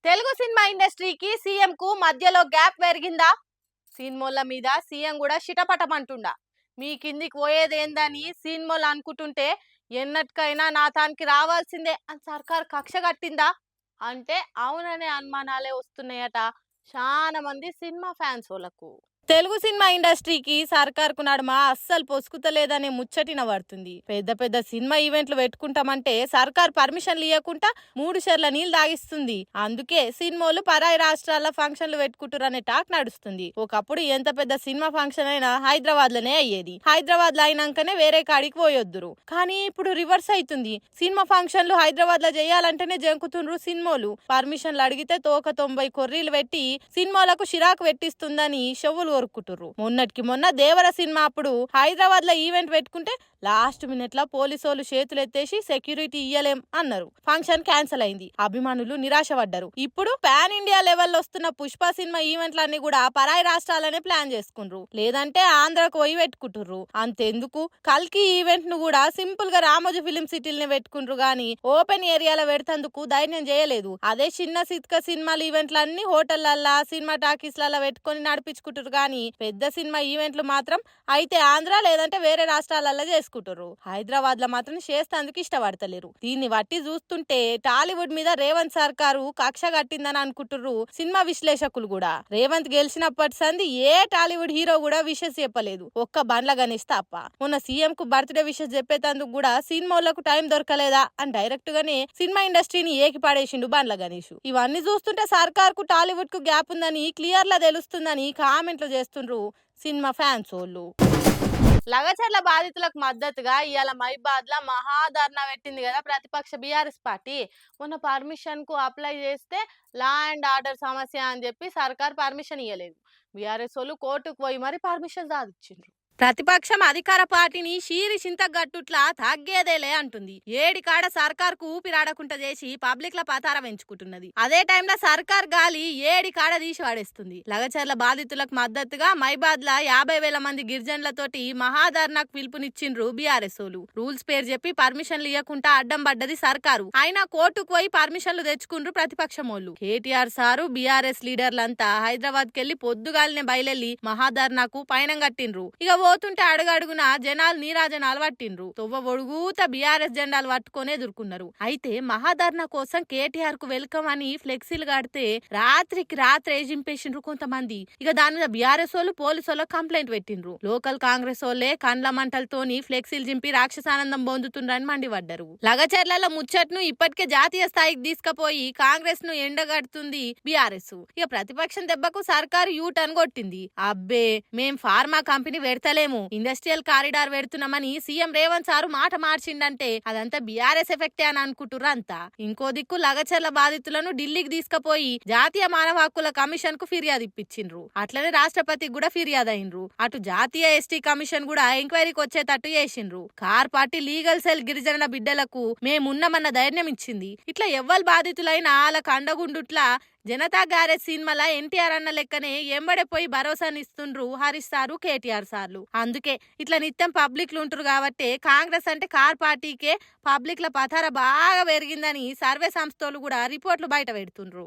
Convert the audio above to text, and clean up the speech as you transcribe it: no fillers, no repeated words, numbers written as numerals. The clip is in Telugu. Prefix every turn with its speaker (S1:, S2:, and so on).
S1: తెలుగు సినిమా ఇండస్ట్రీకి సీఎం కు మధ్యలో గ్యాప్ పెరిగిందా? సినిమాల మీద సీఎం కూడా చిటపటమంటుండా. మీ కిందికి పోయేదేందని సినిమాలు అనుకుంటుంటే ఎన్నటికైనా నా తానికి రావాల్సిందే అని సర్కార్ కక్ష కట్టిందా అంటే అవుననే అనుమానాలే వస్తున్నాయట చాలా మంది సినిమా ఫ్యాన్స్ వాళ్ళకు. తెలుగు సినిమా ఇండస్ట్రీకి సర్కార్కు నడుమ అస్సలు పొసుకుతలేదనే ముచ్చటిన పడుతుంది. పెద్ద పెద్ద సినిమా ఈవెంట్లు పెట్టుకుంటామంటే సర్కార్ పర్మిషన్లు ఇవ్వకుండా 3 షెర్ల నీళ్లు తాగిస్తుంది. అందుకే సినిమాలు పరాయి రాష్ట్రాల ఫంక్షన్లు పెట్టుకుంటారనే టాక్ నడుస్తుంది. ఒకప్పుడు ఎంత పెద్ద సినిమా ఫంక్షన్ అయినా హైదరాబాద్ లోనే అయ్యేది. హైదరాబాద్ లో అయినాకనే వేరే కాడికి పోయొద్దురు. కానీ ఇప్పుడు రివర్స్ అవుతుంది. సినిమా ఫంక్షన్లు హైదరాబాద్ లో చేయాలంటేనే జంకుతుండ్రు సినిమాలు. పర్మిషన్లు అడిగితే తోక 90 కొర్రీలు పెట్టి సినిమాలకు చిరాకు పెట్టిస్తుందని షవులు కోరుకుంటుర్రు. మొన్నటికి మొన్న దేవర సినిమా అప్పుడు హైదరాబాద్ లో ఈవెంట్ పెట్టుకుంటే లాస్ట్ మినిట్ లో పోలీసోళ్ళు చేతులు ఎత్తేసి సెక్యూరిటీ ఇయ్యలేం అన్నారు. ఫంక్షన్ క్యాన్సిల్ అయింది. అభిమానులు నిరాశపడ్డారు. ఇప్పుడు పాన్ ఇండియా లెవెల్లో వస్తున్న పుష్ప సినిమా ఈవెంట్లన్నీ కూడా పరాయి రాష్ట్రాలనే ప్లాన్ చేసుకుండ్రు. లేదంటే ఆంధ్రకు పోయి పెట్టుకుంటుర్రు. అంతెందుకు కల్కి ఈవెంట్ ను కూడా సింపుల్ గా రామోజీ ఫిలిం సిటీలనే పెట్టుకుండ్రు గానీ ఓపెన్ ఏరియాలో పెడతందుకు ధైర్యం చేయలేదు. అదే చిన్న సిత్క సినిమాల ఈవెంట్లన్నీ హోటళ్లల్లా సినిమా టాకీస్లలో పెట్టుకుని నడిపించుకుంటారు గానీ పెద్ద సినిమా ఈవెంట్లు మాత్రం అయితే ఆంధ్ర లేదంటే వేరే రాష్ట్రాలలో చేసుకుంటారు. హైదరాబాద్ లో మాత్రం చేస్తేందుకు ఇష్టపడతలేరు. దీన్ని బట్టి చూస్తుంటే టాలీవుడ్ మీద రేవంత్ సర్కారు కక్ష కట్టిందని అనుకుంటుర్రు సినిమా విశ్లేషకులు కూడా. రేవంత్ గెలిచినప్పటి సంది ఏ టాలీవుడ్ హీరో కూడా విషెస్ చెప్పలేదు, ఒక్క బండ్ల గణేష్ తప్ప. మొన్న సీఎం కు బర్త్డే విషెస్ చెప్పేటందుకు కూడా సినిమాలకు టైం దొరకలేదా అని డైరెక్ట్ గానే సినిమా ఇండస్ట్రీని ఏకి పడేసిండు బండ్ల గణేష్. ఇవన్నీ చూస్తుంటే సర్కార్ కు టాలీవుడ్ కు గ్యాప్ ఉందని క్లియర్ లా తెలుస్తుందని కామెంట్లు చేస్తుండ్రు సినిమా ఫ్యాన్స్ వాళ్ళు. లగచర్ల బాధితులకు మద్దతుగా ఇవాళ మైబాద్ లో మహాధర్నా పెట్టింది కదా ప్రతిపక్ష బీఆర్ఎస్ పార్టీ. మొన్న పర్మిషన్ కు అప్లై చేస్తే లా అండ్ ఆర్డర్ సమస్య అని చెప్పి సర్కార్ పర్మిషన్ ఇవ్వలేదు. బీఆర్ఎస్ వాళ్ళు కోర్టుకు పోయి మరి పర్మిషన్ సాధించిండ్రు. ప్రతిపక్షం అధికార పార్టీని షీరి చింతగట్టుట్లా తగ్గేదేలే అంటుంది. ఏడికాడ సర్కార్ కు ఊపిరాడకుండా చేసి పబ్లిక్ ల పతార పెంచుకుంటున్నది. అదే టైంలో సర్కార్ గాలి ఏడికాడ తీసి వాడేస్తుంది. లగచర్ల బాధితులకు మద్దతుగా మైబాద్ లా 50,000 మంది గిరిజనులతోటి మహాధర్నాకు పిలుపునిచ్చిండ్రు బీఆర్ఎస్ వాళ్ళు. రూల్స్ పేరు చెప్పి పర్మిషన్లు ఇవ్వకుండా అడ్డం పడ్డది సర్కారు. అయినా కోర్టుకు పోయి పర్మిషన్లు తెచ్చుకుండ్రు ప్రతిపక్షం వాళ్ళు. కేటీఆర్ సారు బీఆర్ఎస్ లీడర్లంతా హైదరాబాద్ కెళ్లి పొద్దుగాలనే బయలెళ్లి మహాధర్నాకు పయనం కట్టిండ్రు. ఇక పోతుంటే అడుగడుగున జనాలు నీరాజనాలు పట్టిండ్రు. తొవ్వ ఒడుగుత బీఆర్ఎస్ జెండాలు పట్టుకొని ఎదుర్కొన్నారు. అయితే మహాధర్నా కోసం కేటీఆర్ కు వెల్కమ్ అని ఫ్లెక్సీలు కడితే రాత్రికి రాత్రి జింపేసిండ్రు కొంతమంది. ఇక దాని మీద బీఆర్ఎస్ వాళ్ళు పోలీసు వాళ్ళకి కంప్లైంట్ పెట్టిండ్రు. లోకల్ కాంగ్రెస్ వాళ్ళే కండ్ల మంటలతోని ఫ్లెక్సీలు జింపి రాక్షసానందం పొందుతుండ్రని మండిపడ్డారు. లగచర్లలో ముచ్చట్ను ఇప్పటికే జాతీయ స్థాయికి తీసుకుపోయి కాంగ్రెస్ ను ఎండగడుతుంది బీఆర్ఎస్. ఇక ప్రతిపక్షం దెబ్బకు సర్కారు యూ టర్న్ కొట్టింది. అబ్బే మేం ఫార్మా కంపెనీ పెడతలేము, ఇండస్ట్రియల్ కారిడార్ పెడుతున్నామని సీఎం రేవంత్ సారు మాట మార్చిండంటే అదంతా బీఆర్ఎస్ ఎఫెక్టే అని అనుకుంటుర్రు అంతా. ఇంకో దిక్కు లగచర్ల బాధితులను ఢిల్లీకి తీసుకుపోయి జాతీయ మానవ హక్కుల కమిషన్ కు ఫిర్యాదు ఇప్పించిండ్రు. అట్లనే రాష్ట్రపతికి కూడా ఫిర్యాదు అయినరు. అటు జాతీయ ఎస్టీ కమిషన్ కూడా ఎంక్వైరీకి వచ్చేటట్టు చేసిండ్రు. కార్ పార్టీ లీగల్ సెల్ గిరిజనుల బిడ్డలకు మేమున్నామన్న ధైర్యం ఇచ్చింది. ఇట్లా ఎవ్వరు బాధితులైనా వాళ్ళకు అండగుండుట్లా జనతా గ్యారేజ్ సినిమాల ఎన్టీఆర్ అన్న లెక్కనే ఎంబడే పోయి భరోసానిస్తుండ్రు హరీష్ సారు కేటీఆర్ సార్లు. అందుకే ఇట్లా నిత్యం పబ్లిక్లు ఉంటారు కాబట్టి కాంగ్రెస్ అంటే కార్ పార్టీకే పబ్లిక్ల పతార బాగా పెరిగిందని సర్వే సంస్థలు కూడా రిపోర్ట్లు బయట పెడుతుండ్రు.